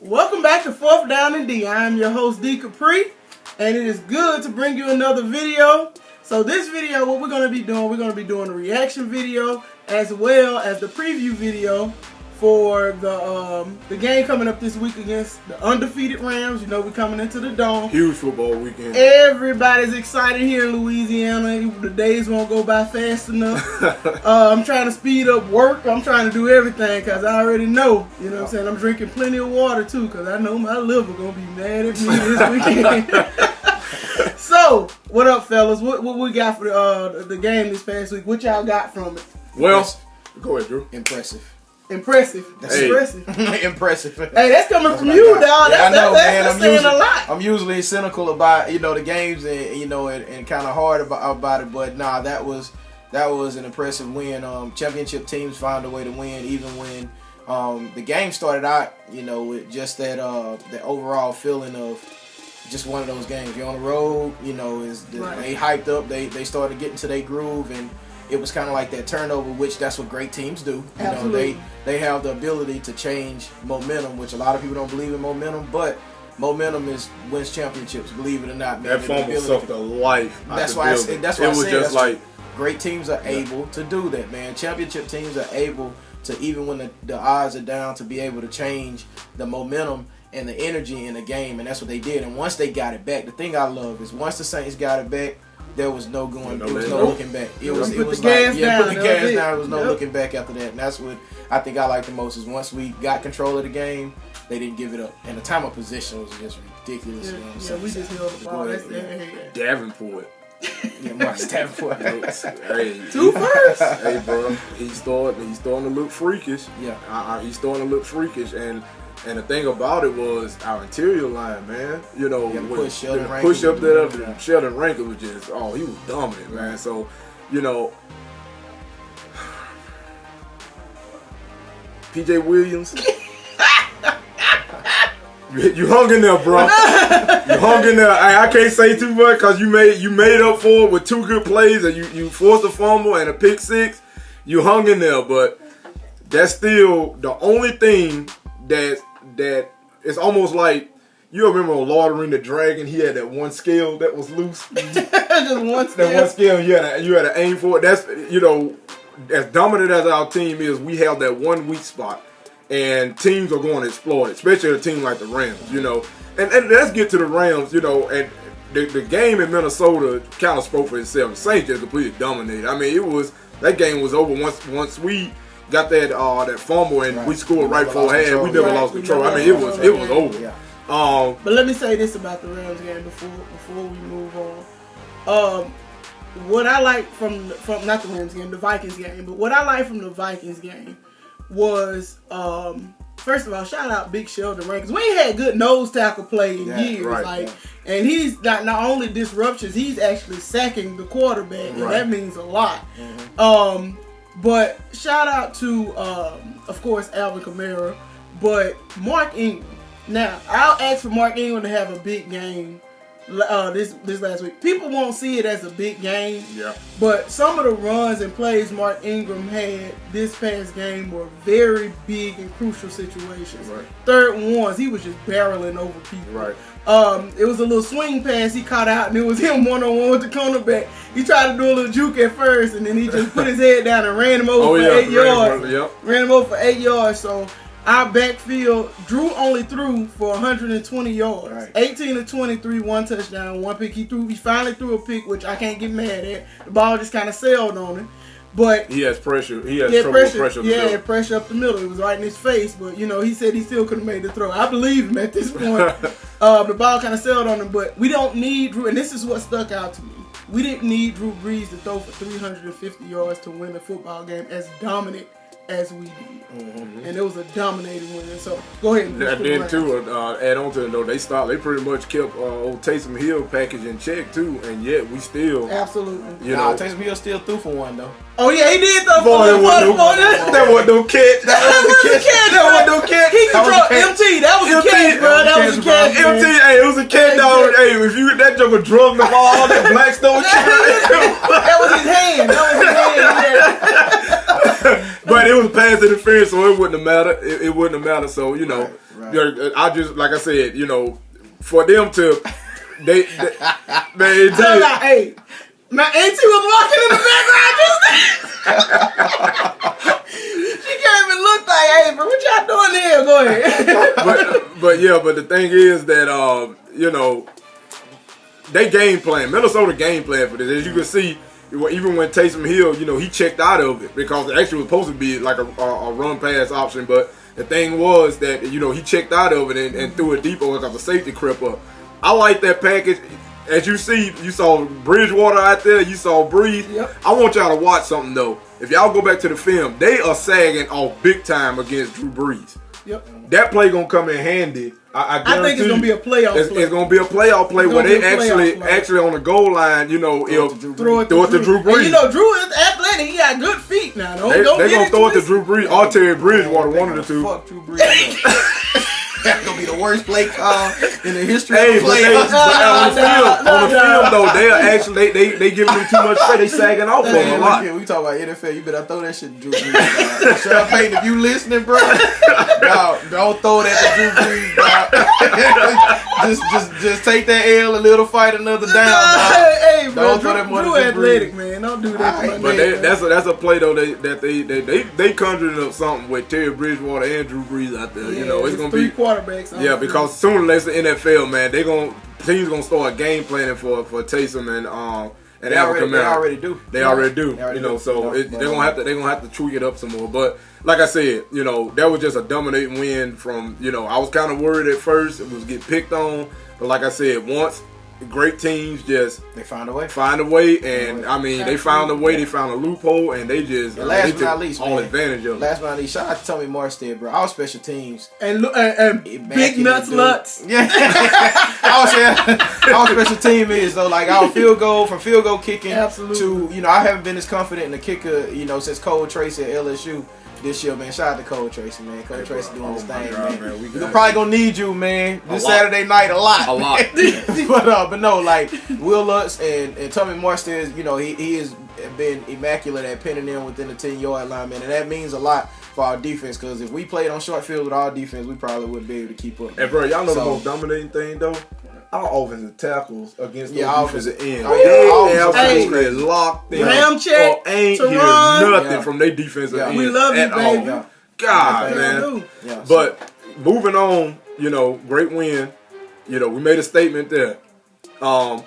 Welcome back to Fourth Down and D. I am your host, D. Capri, and it is good to bring you another video. So this video, what we're going to be doing a reaction video as well as the preview video for the game coming up this week against the undefeated Rams. You know, we're coming into the Dome. Huge football weekend. Everybody's excited here in Louisiana. The days won't go by fast enough. I'm trying to speed up work. I'm trying to do everything because I already know. You know what I'm saying? I'm drinking plenty of water too because I know my liver going to be mad at me this weekend. So, what up, fellas? What we got for the game this past week? What y'all got from it? Well, go ahead, Drew. Impressive. That's impressive. Impressive. Hey, that's coming from you, dog. Yeah, I know, man. That's saying a lot. I'm usually cynical about the games and and kind of hard about it, but nah, that was an impressive win. Championship teams find a way to win, even when the game started out, with just that the overall feeling of just one of those games. You're on the road, Right. They hyped up, they started getting to their groove, and it was kind of like that turnover, which that's what great teams do. Absolutely. They have the ability to change momentum, which a lot of people don't believe in momentum, but momentum wins championships, believe it or not, man. That fumble sucked the life. That's why I said like great teams are able to do that, man. Championship teams are able to, even when the odds are down, to be able to change the momentum and the energy in the game, and that's what they did. And once they got it back, the thing I love is once the Saints got it back, there was no going. There was no looking back. It was put the gas down. There was no looking back after that. And that's what I think I like the most is once we got control of the game, they didn't give it up. And the time of possession was just ridiculous. Yeah, we just held the ball. That's Davenport. Yeah, Marcus Davenport. Hey, two first. Hey, bro, he's starting to look freakish. Yeah, he's starting to look freakish, and the thing about it was our interior line, man. push up there. Sheldon Rankin was just, he was dominant, man. So, PJ Williams. You hung in there, bro. You hung in there. I can't say too much because you made up for it with two good plays, and you forced a fumble and a pick six. You hung in there, but that's still the only thing that it's almost like, you remember on Lord of the Rings, the dragon, he had that one scale that was loose. Just one scale. That one scale, you had to aim for it. That's, as dominant as our team is, we have that one weak spot. And teams are going to exploit it, especially a team like the Rams, And let's get to the Rams, and the game in Minnesota kind of spoke for itself. The Saints just completely dominated. I mean, that game was over once we got that fumble and we scored right before half. We never lost control. I mean, it was over. Yeah. But let me say this about the Rams game before we move on. What I like from not the Rams game, the Vikings game, but what I like from the Vikings game was, first of all, shout out Big Sheldon Rankins. We ain't had good nose tackle play in years. Right, and he's not only disruptions, he's actually sacking the quarterback, and that means a lot. Mm-hmm. But shout out to, of course, Alvin Kamara, but Mark Ingram. Now, I'll ask for Mark Ingram to have a big game this last week. People won't see it as a big game, but some of the runs and plays Mark Ingram had this past game were very big and crucial situations. Right. Third and ones, he was just barreling over people. Right. It was a little swing pass he caught out, and it was him one-on-one with the cornerback. He tried to do a little juke at first, and then he just put his head down and ran him over for 8 yards. Ran him over for 8 yards, so our backfield, Drew only threw for 120 yards. Right. 18 of 23, one touchdown, one pick. He finally threw a pick, which I can't get mad at. The ball just kind of sailed on him. But he has pressure. He has trouble with pressure. Yeah, pressure up the middle. It was right in his face, but he said he still could have made the throw. I believe him at this point. The ball kind of sailed on him, but we don't need Drew, and this is what stuck out to me. We didn't need Drew Brees to throw for 350 yards to win the football game as dominant as we did. Mm-hmm. And it was a dominating win. So go ahead. And then too, add on to it though, they pretty much kept old Taysom Hill package in check too, and yet we still absolutely. Taysom Hill still threw for one though. Oh yeah, he did throw for one. That wasn't no catch. That wasn't no catch. He can throw MT. That was a catch, bro. That was a catch. MT, hey, it was a catch, dog. Hey, if you that joker drug the ball, all that Blackstone shit. That was his hand. But it was pass interference, so it wouldn't have mattered. It wouldn't have mattered. So I just like I said, for them to they man, hey, my auntie was walking in the background just then. She came and looked like, hey, bro, what y'all doing here? Go ahead. but the thing is that they game plan. Minnesota game plan for this. As you can see, even when Taysom Hill, he checked out of it because it actually was supposed to be like a run pass option. But the thing was that he checked out of it and threw it deeper because the safety crept up. I like that package. As you see, you saw Bridgewater out there. You saw Breeze. Yep. I want y'all to watch something though. If y'all go back to the film, they are sagging off big time against Drew Brees. Yep. That play gonna come in handy. I think it's gonna be a playoff play. It's gonna be a playoff play where they actually on the goal line. Throw it to Drew Brees. And Drew is athletic. He got good feet now. They're gonna throw it to Drew Brees or Terry Bridgewater, one of the two. Fuck Drew Brees. That's gonna be the worst play call in the history of the but play. on the film though, they are actually they giving them too much credit. They sagging off for them a lot. We talk about NFL. You better throw that shit to Drew Brees. Sean Payton, if you listening, bro, don't throw that to Drew Brees, dog. just take that L a little, fight another down. Hey, bro, don't throw that money Drew to athletic, man. Don't do that. Right, But that's a play though that they conjuring up something with Terry Bridgewater and Drew Brees out there. It's gonna be 3 quarterbacks. because sooner or later the NFL, man, teams gonna start game planning for Taysom and Alvin Kamara. They already do. So they're gonna have to tweak it up some more. But like I said, that was just a dominating win from. I was kind of worried at first it was get picked on, but like I said, once great teams just they find a way, and I mean they found a way, they found a loophole, and they just last but not least, all advantage of it. Last but not least, shout out to Tommy Morstead, bro. Our special teams and big nuts Lutz. Yeah, our special team is though like our field goal kicking. Absolutely. To I haven't been as confident in the kicker since Cole Tracy at LSU. This year, man. Shout out to Cole Tracy, man. Cole Tracy doing his thing, man. We're probably gonna need you, man, this Saturday night a lot. But no, like Will Lutz and Tommy Morstead, he has been immaculate at pinning in within the 10-yard line, man, and that means a lot for our defense. Because if we played on short field with our defense, we probably wouldn't be able to keep up. And bro, y'all know the most dominating thing though. Our offensive tackles against the defensive end. They absolutely locked in. Ram check. Ain't hear nothing from their defensive end. We love you, baby. God, man. But moving on, great win. We made a statement there. The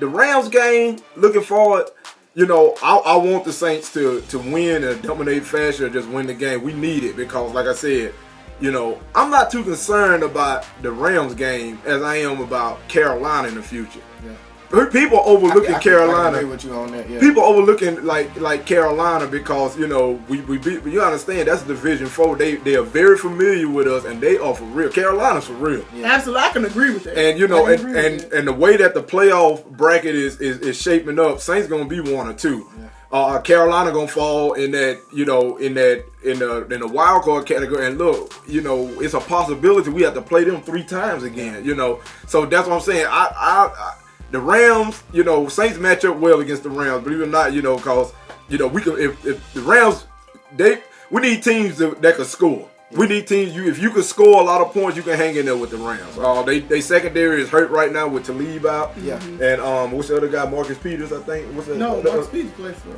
Rams game, looking forward. I want the Saints to win in a dominate fashion or just win the game. We need it because, like I said, I'm not too concerned about the Rams game as I am about Carolina in the future. Yeah. People overlooking Carolina. I agree with you on that. Yeah. People overlooking like Carolina because you understand that's Division 4. They are very familiar with us and they are for real. Carolina's for real. Yeah. Absolutely, I can agree with that. And and the way that the playoff bracket is shaping up, Saints gonna be 1 or 2. Yeah. Carolina gonna fall in that in the wild card category, and look, it's a possibility we have to play them 3 times again. So that's what I'm saying. The Rams, Saints match up well against the Rams. Believe it or not, because we can if the Rams we need teams that can score. We need teams. If you can score a lot of points, you can hang in there with the Rams. They secondary is hurt right now with Talib out. Yeah. And what's the other guy? Marcus Peters, I think. No, Marcus Peters plays for.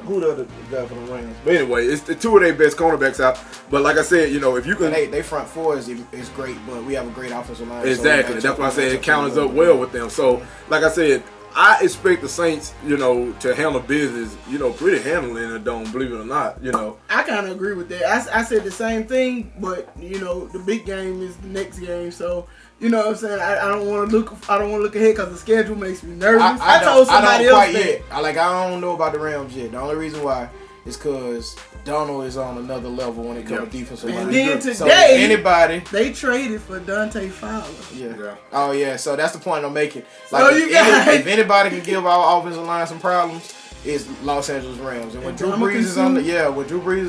Who the other guy for the Rams? But anyway, it's the 2 of their best cornerbacks out. But like I said, if you can, they front 4 is great, but we have a great offensive line. Exactly. That's why I said it counters up well with them. So like I said, I expect the Saints, to handle business, pretty handling in the dome, believe it or not, I kind of agree with that. I said the same thing, but the big game is the next game, so what I'm saying. I don't want to look ahead because the schedule makes me nervous. I told somebody else that. I don't know about the Rams yet. The only reason why is because Donald is on another level when it comes to defensive line. And then today, so they traded for Dante Fowler. Yeah. Oh yeah. So that's the point I'm making. Like, if anybody can give our offensive line some problems, it's Los Angeles Rams. And when Drew Brees is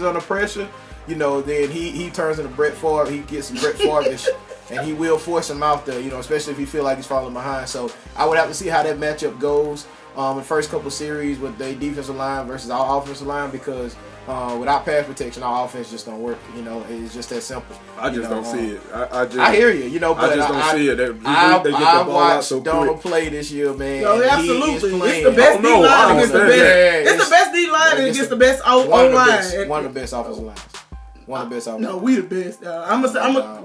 under pressure, then he turns into Brett Favre. He gets some Brett Favre-ish, and he will force him out there. Especially if he feel like he's falling behind. So I would have to see how that matchup goes. In the first couple series with their defensive line versus our offensive line, because without pass protection, our offense just don't work. You know, it's just that simple. I just don't see it. I hear you. You know, but I just don't see it. They get the I ball out watched so Donald quick. play this year, man. No, and absolutely. He is It's playing. the best D line I against the understand best. that. It's the best D line against the best O line. One of the best offensive lines. One of the best offensive No, lines. we the best.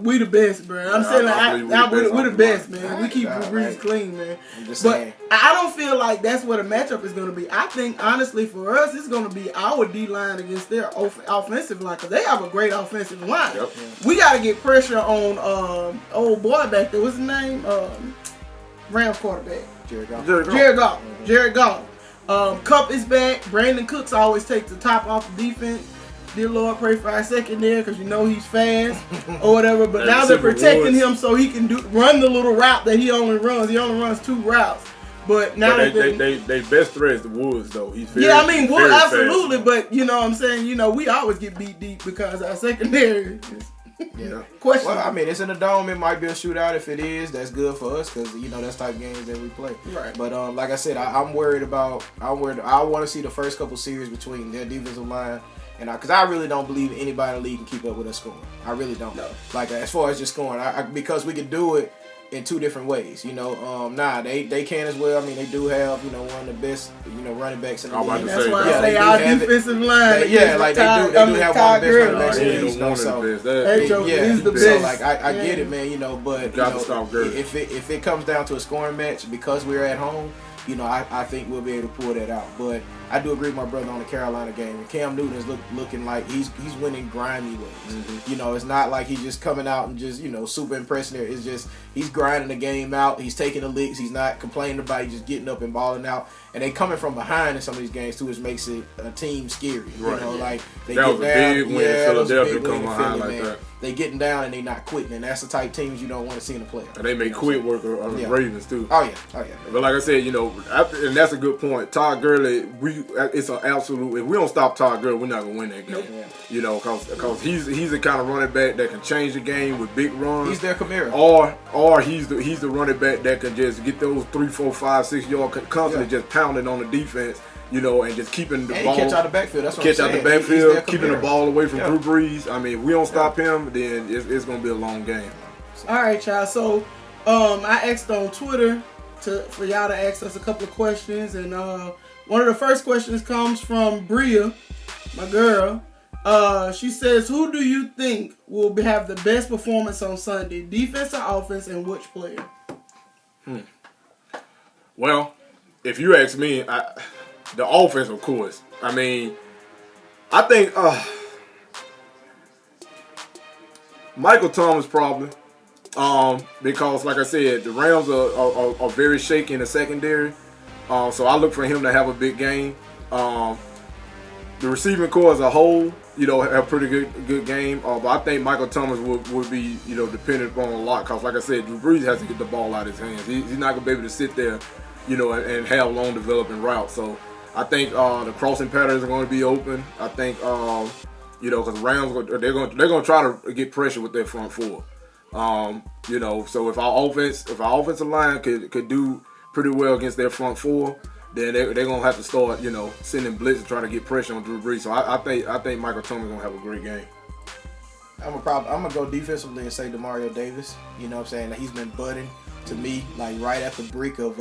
We the best, bro. I'm saying we the best, man. We keep Drew Brees clean, man. I'm just But saying. I don't feel like that's what a matchup is going to be. I think honestly for us, it's going to be our D line against their offensive line because they have a great offensive line. Yep. We got to get pressure on old boy back there. What's his name? Rams quarterback. Jared Goff. Jared Goff. Cup is back. Brandon Cooks always takes the top off the defense. Dear Lord, pray for our secondary because you know he's fast or whatever. But now they're protecting him so he can run the little route that he only runs. He only runs 2 routes. But now they best threat is the Woods though. He's very, Woods absolutely. fast. But you know what I'm saying, we always get beat deep because our secondary is questionable. Well, I mean, it's in the dome. It might be a shootout. If it is, that's good for us because that's type of games that we play. Right. But like I said, I'm worried. I want to see the first couple series between their defensive line. And because I really don't believe anybody in the league can keep up with us scoring. I really don't. No. Like as far as just scoring, because we could do it in 2 different ways. They can as well. I mean, they do have one of the best running backs in the league. That's why I say our defensive line. They do have one of the best running backs in the league. He's the best. So like I get it, man. But gotta stop Gurley. if it comes down to a scoring match because we're at home. I think we'll be able to pull that out. But I do agree with my brother on the Carolina game. Cam Newton is looking like he's winning grimy ways. Mm-hmm. It's not like he's just coming out and just, super impressing there. It's just he's grinding the game out. He's taking the licks. He's not complaining about it. He's just getting up and balling out. And they coming from behind in some of these games, too, which makes it a team scary. Right. Like they that get was down. a big win in Philadelphia coming behind like that. They getting down and they not quitting. And that's the type of teams you don't want to see in the playoffs. And they may quit work on the Ravens, too. Oh, yeah. But like I said, and that's a good point. Todd Gurley, it's an absolute. If we don't stop Todd Gurley, we're not gonna win that game. Yeah. Because he's the kind of running back that can change the game with big runs. He's their Kamara. Or he's the running back that can just get those 3, 4, 5, 6 yard constantly just pounding on the defense. And just keeping the ball. Catch out the backfield. That's what catch I'm out saying. the backfield, keeping the ball away from Drew Brees. I mean, if we don't stop him, then it's going to be a long game. All right, y'all. So, I asked on Twitter for y'all to ask us a couple of questions, and one of the first questions comes from Bria, my girl. She says, "Who do you think will have the best performance on Sunday, defense or offense, and which player?" Well, if you ask me, the offense, of course. I mean, I think Michael Thomas probably, because like I said, the Rams are very shaky in the secondary. So I look for him to have a big game. The receiving core as a whole, have a pretty good game. But I think Michael Thomas would be, dependent upon a lot. Because like I said, Drew Brees has to get the ball out of his hands. He's not going to be able to sit there, and have long developing routes. So I think the crossing patterns are going to be open. I think, because the Rams, they're going to try to get pressure with their front four. So if our offensive line could do pretty well against their front four, then they're going to have to start, sending blitz and trying to get pressure on Drew Brees. So I think Michael Thomas is going to have a great game. I'm gonna go defensively and say Demario Davis. You know what I'm saying? He's been budding to me, like right at the brink of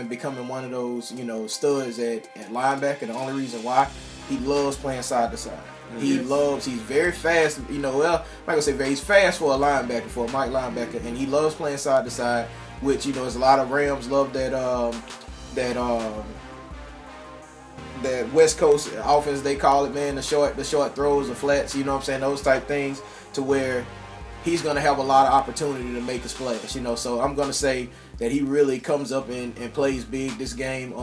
becoming one of those, studs at linebacker. The only reason why, he loves playing side to side. He's very fast, I'm not gonna say he's fast for a linebacker, for a Mike linebacker, and he loves playing side to side, which, there's a lot of Rams love that West Coast offense, they call it, man, the short throws, the flats, those type things, to where he's going to have a lot of opportunity to make his plays, so I'm going to say that he really comes up and plays big this game.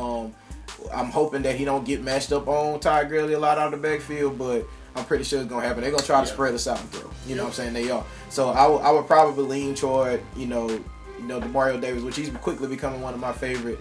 I'm hoping that he don't get matched up on Ty Gurley a lot out of the backfield, but I'm pretty sure it's going to happen. They're going to try to spread us out and throw. You know what I'm saying? They are. So I would probably lean toward, Demario Davis, which he's quickly becoming one of my favorite